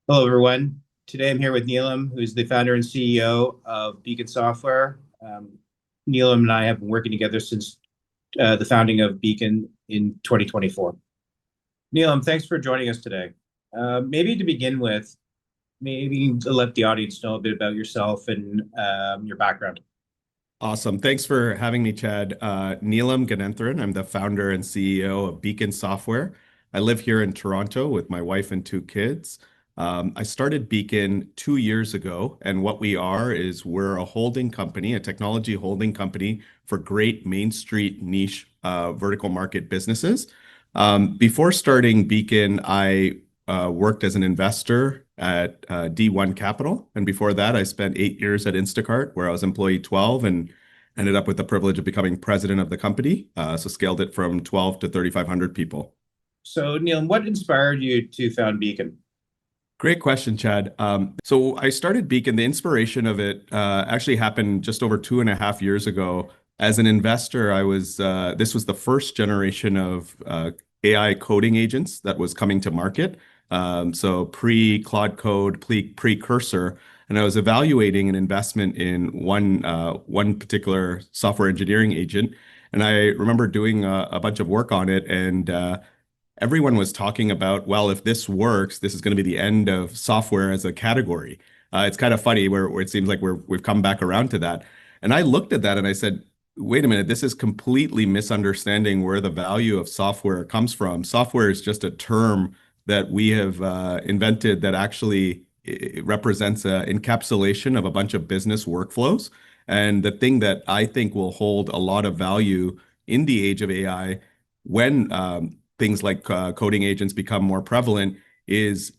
Hello, everyone. Today I'm here with Nilam, who's the founder and CEO of Beacon Software. Nilam and I have been working together since the founding of Beacon in 2024. Nilam, thanks for joining us today. Maybe to begin with, maybe to let the audience know a bit about yourself and your background. Awesome. Thanks for having me, Chad. Nilam Ganenthiran. I'm the founder and CEO of Beacon Software. I live here in Toronto with my wife and two kids. I started Beacon 2 years ago, and what we are is we're a holding company, a technology holding company for great Main Street niche vertical market businesses. Before starting Beacon, I worked as an investor at D1 Capital. And before that, I spent 8 years at Instacart, where I was employee 12 and ended up with the privilege of becoming president of the company. So scaled it from 12 to 3,500 people. So, Nilam, what inspired you to found Beacon? Great question, Chad. So I started Beacon. The inspiration of it actually happened just over 2.5 years ago. As an investor, this was the first generation of AI coding agents that was coming to market. So pre-Claude Code, precursor, and I was evaluating an investment in one particular software engineering agent. And I remember doing a bunch of work on it, and everyone was talking about, well, if this works, this is going to be the end of software as a category. It's kind of funny where it seems like we've come back around to that. And I looked at that and I said, wait a minute, this is completely misunderstanding where the value of software comes from. Software is just a term that we have invented that actually it represents an encapsulation of a bunch of business workflows. And the thing that I think will hold a lot of value in the age of AI when things like coding agents become more prevalent is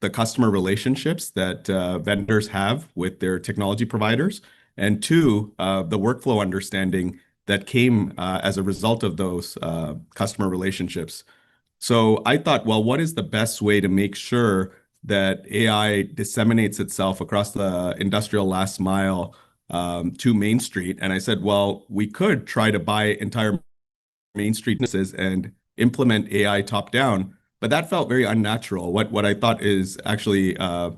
the customer relationships that vendors have with their technology providers. And two, the workflow understanding that came as a result of those customer relationships. So I thought, well, what is the best way to make sure that AI disseminates itself across the industrial last mile to Main Street? And I said, well, we could try to buy entire Main Street businesses and implement AI top down, but that felt very unnatural. What I thought is actually a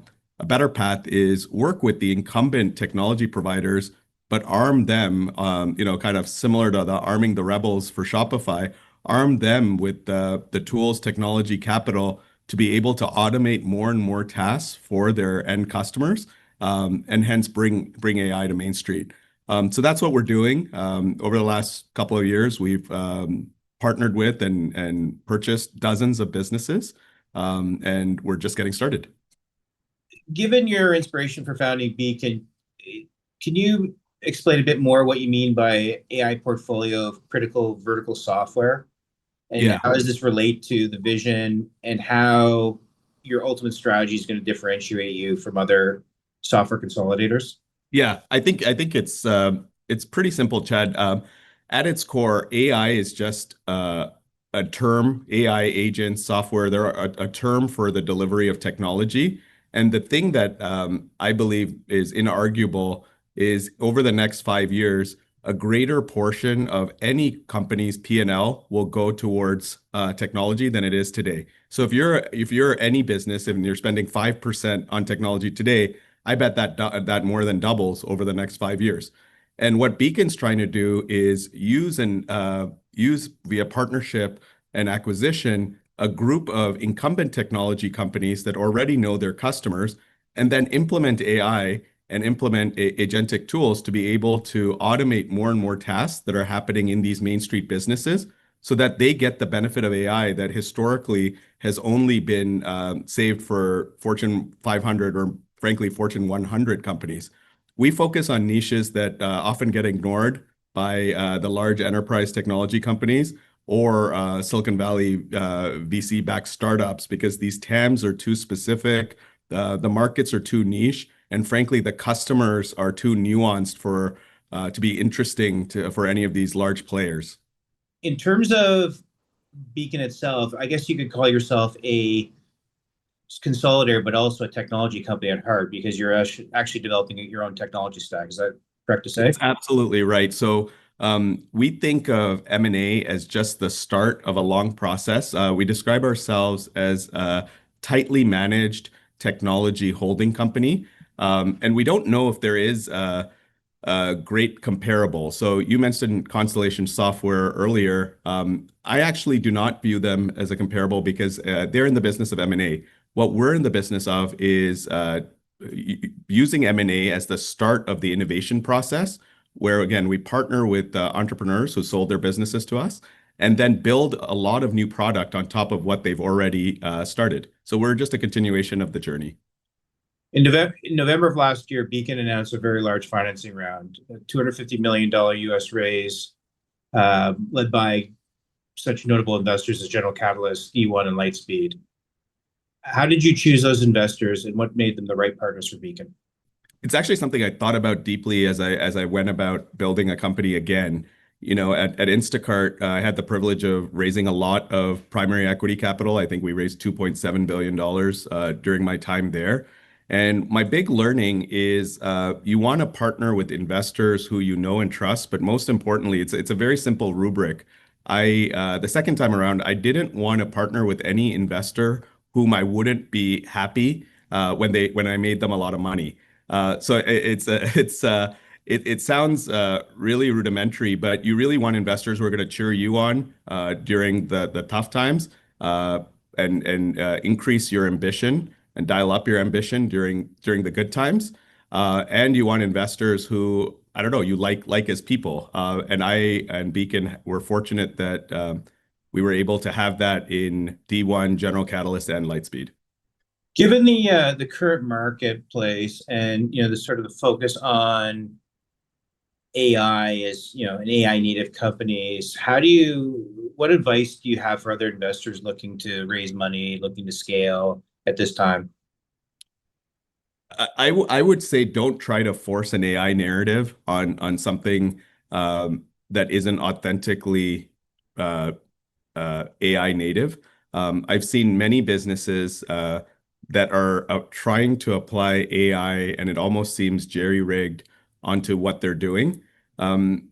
better path is work with the incumbent technology providers, but arm them, kind of similar to the arming the rebels for Shopify, arm them with the tools, technology, capital to be able to automate more and more tasks for their end customers, and hence bring AI to Main Street. So that's what we're doing. Over the last couple of years, we've partnered with and purchased dozens of businesses, and we're just getting started. Given your inspiration for founding Beacon, can you explain a bit more what you mean by AI portfolio of critical vertical software? And Yeah. how does this relate to the vision and how your ultimate strategy is going to differentiate you from other software consolidators? Yeah, I think it's pretty simple, Chad. At its core, AI is just a term. AI agents, software, they're a term for the delivery of technology. And the thing that I believe is inarguable is over the next 5 years, a greater portion of any company's P&L will go towards technology than it is today. So if you're any business and you're spending 5% on technology today, I bet that more than doubles over the next 5 years. And what Beacon's trying to do is use via partnership and acquisition a group of incumbent technology companies that already know their customers, and then implement AI and implement agentic tools to be able to automate more and more tasks that are happening in these Main Street businesses so that they get the benefit of AI that historically has only been saved for Fortune 500 or frankly Fortune 100 companies. We focus on niches that often get ignored by the large enterprise technology companies or Silicon Valley VC-backed startups because these TAMs are too specific, the markets are too niche, and frankly, the customers are too nuanced for to be interesting for any of these large players. In terms of Beacon itself, I guess you could call yourself a consolidator, but also a technology company at heart because you're actually developing your own technology stack. Is that correct to say? That's absolutely right. So we think of M&A as just the start of a long process. We describe ourselves as tightly managed technology holding company. And we don't know if there is a great comparable. So you mentioned Constellation Software earlier. I actually do not view them as a comparable because they're in the business of M&A. What we're in the business of is using M&A as the start of the innovation process, where again, we partner with entrepreneurs who sold their businesses to us and then build a lot of new product on top of what they've already started. So we're just a continuation of the journey. In November of last year, Beacon announced a very large financing round, a $250 million US raise, led by such notable investors as General Catalyst, E1, and Lightspeed. How did you choose those investors, and what made them the right partners for Beacon? It's actually something I thought about deeply as I went about building a company again. At Instacart, I had the privilege of raising a lot of primary equity capital. I think we raised $2.7 billion during my time there. And my big learning is you want to partner with investors who you know and trust, but most importantly, it's a very simple rubric. The second time around, I didn't want to partner with any investor whom I wouldn't be happy when I made them a lot of money. It sounds really rudimentary, but you really want investors who are going to cheer you on during the tough times and increase your ambition and dial up your ambition during the good times. And you want investors who, I don't know, you like as people. And I and Beacon were fortunate that we were able to have that in D1, General Catalyst, and Lightspeed. Given the current marketplace and the sort of the focus on AI as an AI native companies, what advice do you have for other investors looking to raise money, looking to scale at this time? I would say don't try to force an AI narrative on something that isn't authentically AI native. I've seen many businesses that are trying to apply AI, and it almost seems jerry-rigged onto what they're doing. In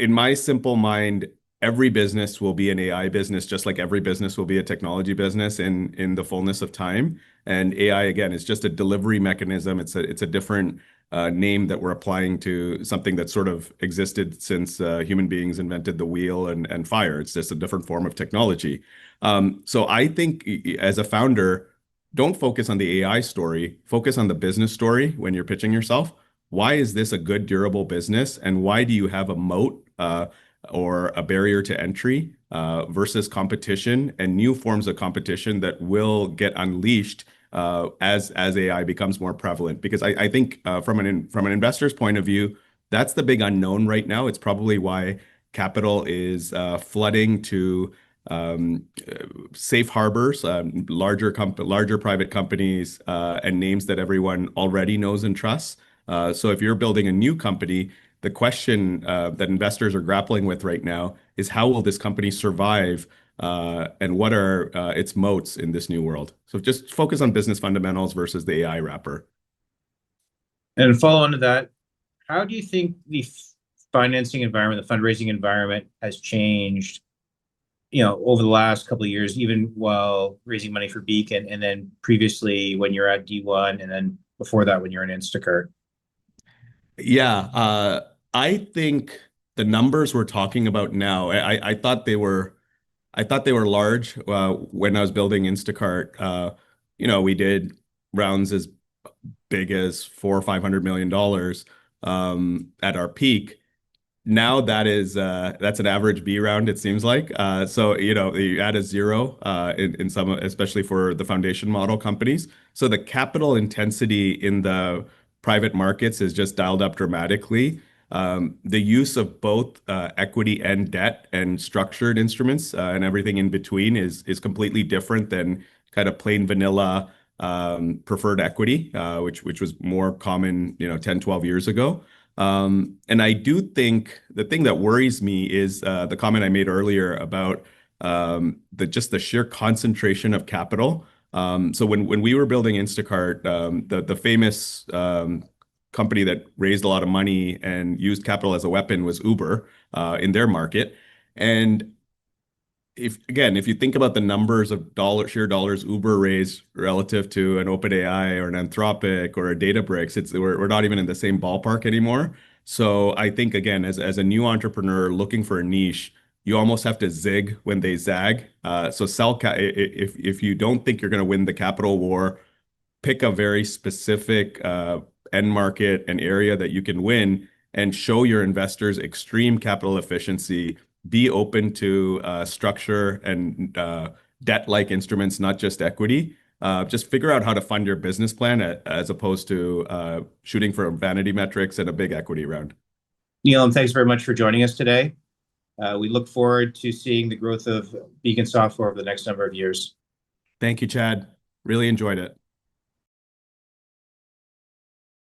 my simple mind, every business will be an AI business, just like every business will be a technology business in the fullness of time. And AI, again, is just a delivery mechanism. It's a different name that we're applying to something that sort of existed since human beings invented the wheel and fire. It's just a different form of technology. So I think as a founder, don't focus on the AI story, focus on the business story when you're pitching yourself. Why is this a good, durable business? And why do you have a moat or a barrier to entry versus competition and new forms of competition that will get unleashed as AI becomes more prevalent? Because I think from an investor's point of view, that's the big unknown right now. It's probably why capital is flooding to safe harbors, larger private companies, and names that everyone already knows and trusts. So if you're building a new company, the question that investors are grappling with right now is how will this company survive and what are its moats in this new world? So just focus on business fundamentals versus the AI wrapper. And follow on to that, how do you think the financing environment, the fundraising environment has changed over the last couple of years, even while raising money for Beacon, and then previously when you're at D1, and then before that when you're in Instacart? Yeah, I think the numbers we're talking about now, I thought they were large when I was building Instacart. We did rounds as big as $400 or $500 million at our peak. Now that's an average B round, it seems like. So you add a zero in some, especially for the foundation model companies. So the capital intensity in the private markets is just dialed up dramatically. The use of both equity and debt and structured instruments and everything in between is completely different than kind of plain vanilla preferred equity, which was more common 10, 12 years ago. And I do think the thing that worries me is the comment I made earlier about just the sheer concentration of capital. So when we were building Instacart, the famous company that raised a lot of money and used capital as a weapon was Uber in their market. And if you think about the numbers of sheer dollars Uber raised relative to an OpenAI or an Anthropic or a Databricks, we're not even in the same ballpark anymore. So I think again, as a new entrepreneur looking for a niche, you almost have to zig when they zag. So if you don't think you're going to win the capital war, pick a very specific end market and area that you can win and show your investors extreme capital efficiency. Be open to structure and debt-like instruments, not just equity. Just figure out how to fund your business plan as opposed to shooting for vanity metrics and a big equity round. Nilam, thanks very much for joining us today. We look forward to seeing the growth of Beacon Software over the next number of years. Thank you, Chad. Really enjoyed it.